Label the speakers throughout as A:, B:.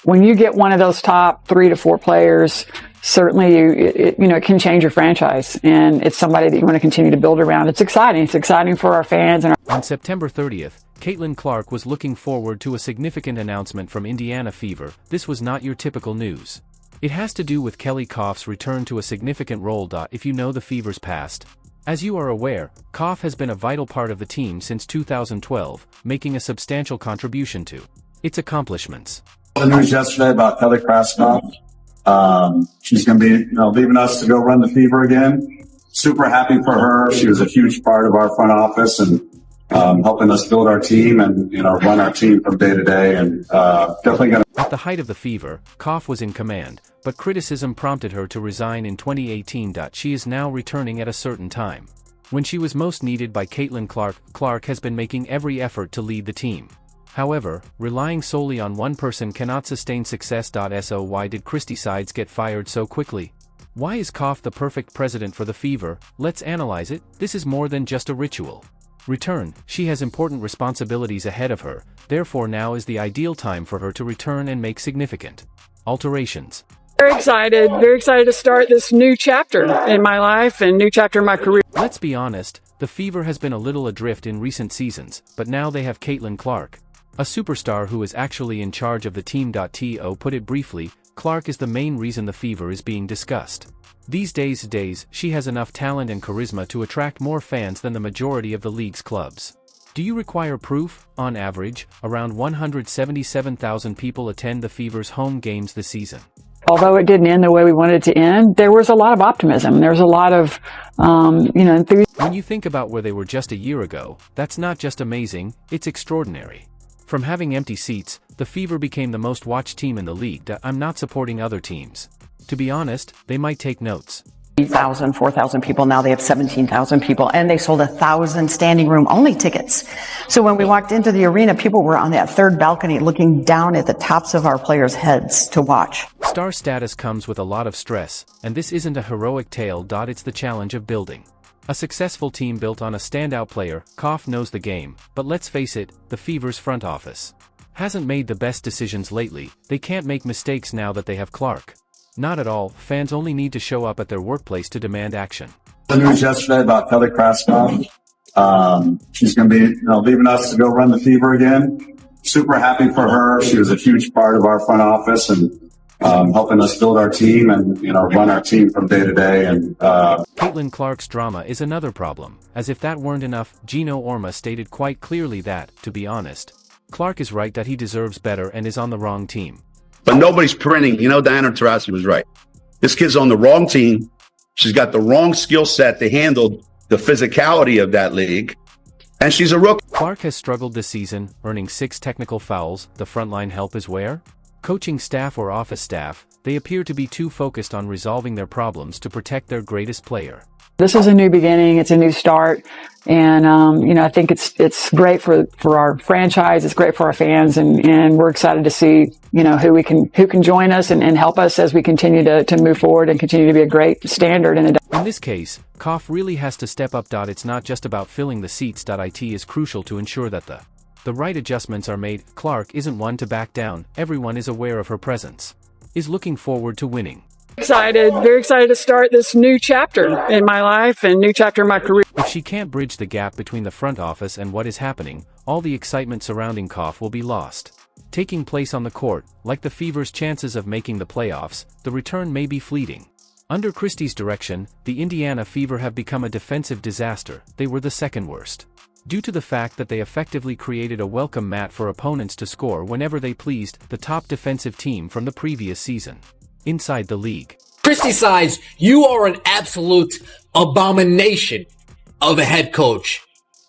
A: when you get one of those top 3 to 4 players, certainly it can change your franchise, and it's somebody that you want to continue to build around. It's exciting. It's exciting for our fans.
B: On September 30th, Caitlin Clark was looking forward to a significant announcement from Indiana Fever. This was not your typical news. It has to do with Kelly Koff's return to a significant role. If you know the Fever's past, as you are aware, Koff has been a vital part of the team since 2012, making a substantial contribution to its accomplishments.
C: The news yesterday about Kelly Koff. She's going to be leaving us to go run the Fever again. Super happy for her. She was a huge part of our front office and helping us build our team and run our team from day to day. And definitely going to.
B: At the height of the Fever, Koff was in command, but criticism prompted her to resign in 2018. She is now returning at a certain time. When she was most needed by Caitlin Clark, Clark has been making every effort to lead the team. However, relying solely on one person cannot sustain success. So why did Christy Sides get fired so quickly? Why is Koff the perfect president for the Fever? Let's analyze it. This is more than just a ritual return. She has important responsibilities ahead of her, therefore now is the ideal time for her to return and make significant alterations.
A: Very excited to start this new chapter in my life and new chapter in my career.
B: Let's be honest, the Fever has been a little adrift in recent seasons, but now they have Caitlin Clark, a superstar who is actually in charge of the team. To put it briefly, Clark is the main reason the Fever is being discussed. These days, she has enough talent and charisma to attract more fans than the majority of the league's clubs. Do you require proof? On average, around 177,000 people attend the Fever's home games this season.
A: Although it didn't end the way we wanted it to end, there was a lot of optimism. There was a lot of, enthusiasm.
B: When you think about where they were just a year ago, that's not just amazing, it's extraordinary. From having empty seats, the Fever became the most watched team in the league. I'm not supporting other teams. To be honest, they might take notes.
D: 3,000, 4,000 people. Now they have 17,000 people, and they sold 1,000 standing room only tickets. So when we walked into the arena, people were on that third balcony looking down at the tops of our players' heads to watch.
B: Star status comes with a lot of stress, and this isn't a heroic tale. It's the challenge of building a successful team built on a standout player. Koff knows the game, but let's face it, the Fever's front office hasn't made the best decisions lately. They can't make mistakes now that they have Clark. Not at all. Fans only need to show up at their workplace to demand action.
C: The news yesterday about Kelly Koff. She's going to be leaving us to go run the Fever again. Super happy for her. She was a huge part of our front office and helping us build our team and run our team from day to day. And
B: Caitlin Clark's drama is another problem. As if that weren't enough, Gino Orma stated quite clearly that, to be honest, Clark is right that he deserves better and is on the wrong team.
E: But nobody's printing. Diana Taurasi was right. This kid's on the wrong team. She's got the wrong skill set to handle the physicality of that league. And she's a rookie.
B: Clark has struggled this season, earning 6 technical fouls. The frontline help is where? Coaching staff or office staff, they appear to be too focused on resolving their problems to protect their greatest player.
A: This is a new beginning. It's a new start. And, I think it's great for our franchise. It's great for our fans. And we're excited to see, who can join us and help us as we continue to move forward and continue to be a great standard. In
B: this case, Koff really has to step up. It's not just about filling the seats. It is crucial to ensure that the right adjustments are made. Clark isn't one to back down. Everyone is aware of her presence. Is looking forward to winning.
A: Very excited to start this new chapter in my life and new chapter in my career.
B: If she can't bridge the gap between the front office and what is happening, all the excitement surrounding Koff will be lost. Taking place on the court, like the Fever's chances of making the playoffs, the return may be fleeting. Under Christie's direction, the Indiana Fever have become a defensive disaster. They were the second worst, due to the fact that they effectively created a welcome mat for opponents to score whenever they pleased, the top defensive team from the previous season inside the league.
F: Christy Sides, you are an absolute abomination of a head coach.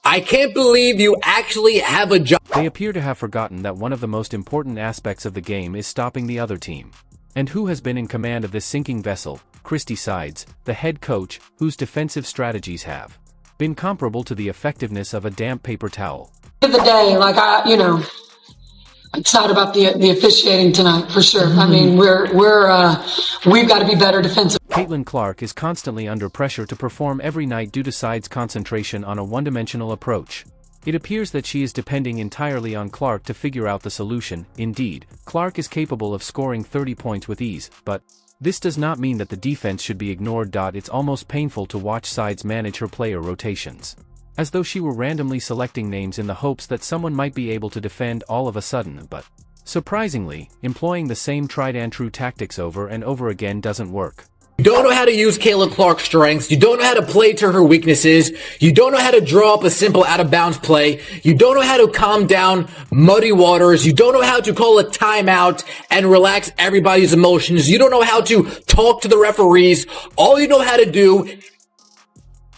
F: I can't believe you actually have a job.
B: They appear to have forgotten that one of the most important aspects of the game is stopping the other team. And who has been in command of this sinking vessel? Christy Sides, the head coach, whose defensive strategies have been comparable to the effectiveness of a damp paper towel.
G: At the end of the day, I'm excited about the officiating tonight for sure. I mean, we've got to be better defensively.
B: Caitlin Clark is constantly under pressure to perform every night due to Sides' concentration on a one-dimensional approach. It appears that she is depending entirely on Clark to figure out the solution. Indeed, Clark is capable of scoring 30 points with ease, but this does not mean that the defense should be ignored. It's almost painful to watch sides manage her player rotations, as though she were randomly selecting names in the hopes that someone might be able to defend all of a sudden, but surprisingly, employing the same tried and true tactics over and over again doesn't work.
F: You don't know how to use Caitlin Clark's strengths. You don't know how to play to her weaknesses. You don't know how to draw up a simple out-of-bounds play. You don't know how to calm down muddy waters. You don't know how to call a timeout and relax everybody's emotions. You don't know how to talk to the referees. All you know how to do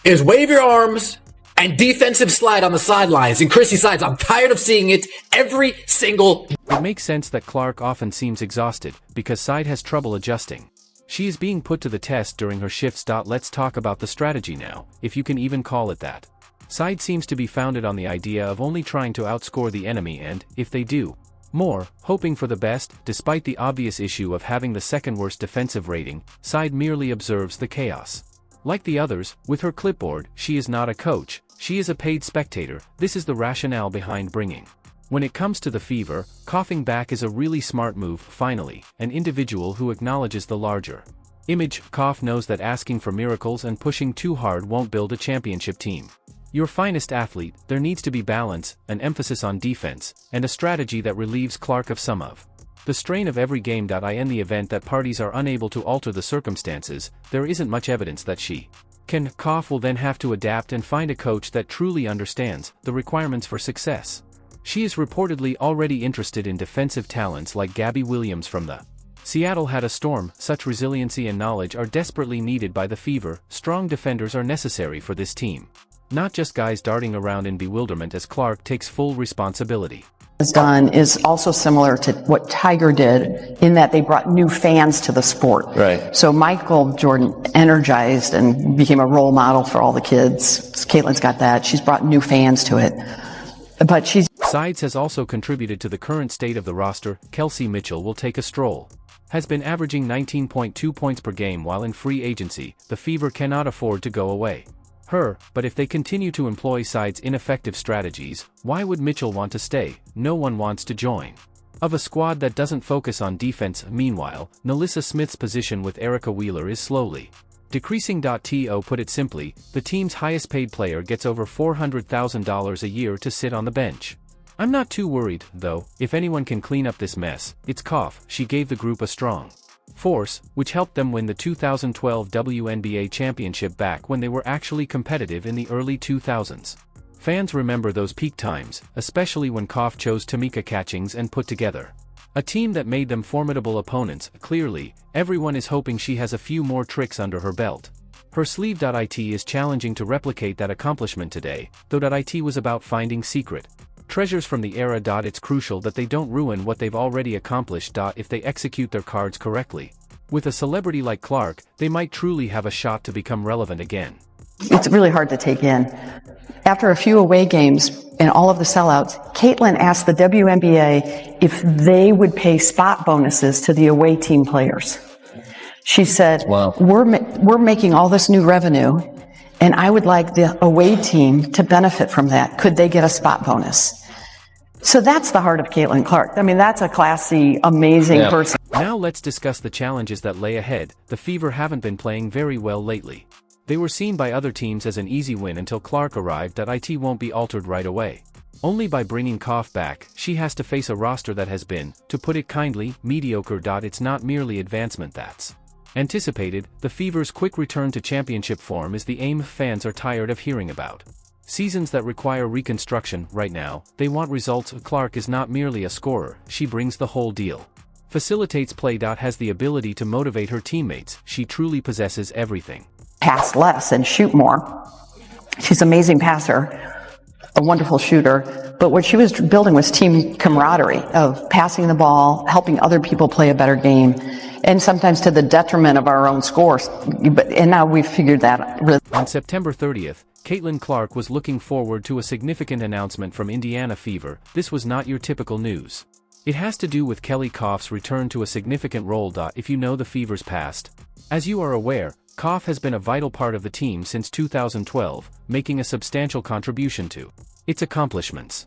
F: is wave your arms and defensive slide on the sidelines. And Chrissy Sides, I'm tired of seeing it every single.
B: It makes sense that Clark often seems exhausted, because Side has trouble adjusting. She is being put to the test during her shifts. Let's talk about the strategy now, if you can even call it that. Side seems to be founded on the idea of only trying to outscore the enemy and, if they do, more, hoping for the best. Despite the obvious issue of having the second worst defensive rating, Side merely observes the chaos. Like the others, with her clipboard, she is not a coach, she is a paid spectator. This is the rationale behind bringing. When it comes to the Fever, coughing back is a really smart move. Finally, an individual who acknowledges the larger image. Koff knows that asking for miracles and pushing too hard won't build a championship team. Your finest athlete, there needs to be balance, an emphasis on defense, and a strategy that relieves Clark of some of the strain of every game. In the event that parties are unable to alter the circumstances, there isn't much evidence that she can. Koff will then have to adapt and find a coach that truly understands the requirements for success. She is reportedly already interested in defensive talents like Gabby Williams from the Seattle had a Storm. Such resiliency and knowledge are desperately needed by the Fever. Strong defenders are necessary for this team, not just guys darting around in bewilderment as Clark takes full responsibility.
D: Has done is also similar to what Tiger did in that they brought new fans to the sport.
H: Right.
D: So Michael Jordan energized and became a role model for all the kids. Caitlin's got that. She's brought new fans to it. But
B: Sides has also contributed to the current state of the roster. Kelsey Mitchell will take a stroll. Has been averaging 19.2 points per game while in free agency. The Fever cannot afford to go away but if they continue to employ Sides' ineffective strategies, why would Mitchell want to stay? No one wants to join of a squad that doesn't focus on defense. Meanwhile, Nalissa Smith's position with Erica Wheeler is slowly decreasing. To put it simply, the team's highest paid player gets over $400,000 a year to sit on the bench. I'm not too worried, though. If anyone can clean up this mess, it's Koff. She gave the group a strong force, which helped them win the 2012 WNBA championship back when they were actually competitive in the early 2000s. Fans remember those peak times, especially when Koff chose Tamika Catchings and put together a team that made them formidable opponents. Clearly, everyone is hoping she has a few more tricks under her belt. Her sleeve. It is challenging to replicate that accomplishment today, though it was about finding secret treasures from the era. It's crucial that they don't ruin what they've already accomplished. If they execute their cards correctly, with a celebrity like Clark, they might truly have a shot to become relevant again.
D: it's really hard to take in. After a few away games and all of the sellouts, Caitlin asked the WNBA if they would pay spot bonuses to the away team players. She said,
H: Wow.
D: we're making all this new revenue, and I would like the away team to benefit from that. Could they get a spot bonus? So that's the heart of Caitlin Clark. I mean, that's a classy, amazing person.
B: Now let's discuss the challenges that lay ahead. The Fever haven't been playing very well lately. They were seen by other teams as an easy win until Clark arrived. It won't be altered right away. Only by bringing Koff back, she has to face a roster that has been, to put it kindly, mediocre. It's not merely advancement that's anticipated. The Fever's quick return to championship form is the aim fans are tired of hearing about. Seasons that require reconstruction. Right now, they want results. Clark is not merely a scorer, she brings the whole deal. Facilitates play. Has the ability to motivate her teammates. She truly possesses everything.
D: Pass less and shoot more. She's an amazing passer, a wonderful shooter, but what she was building was team camaraderie of passing the ball, helping other people play a better game, and sometimes to the detriment of our own scores. And now we've figured that out.
B: On September 30th, Caitlin Clark was looking forward to a significant announcement from Indiana Fever. This was not your typical news. It has to do with Kelly Koff's return to a significant role. If you know the Fever's past, as you are aware, Koff has been a vital part of the team since 2012, making a substantial contribution to its accomplishments.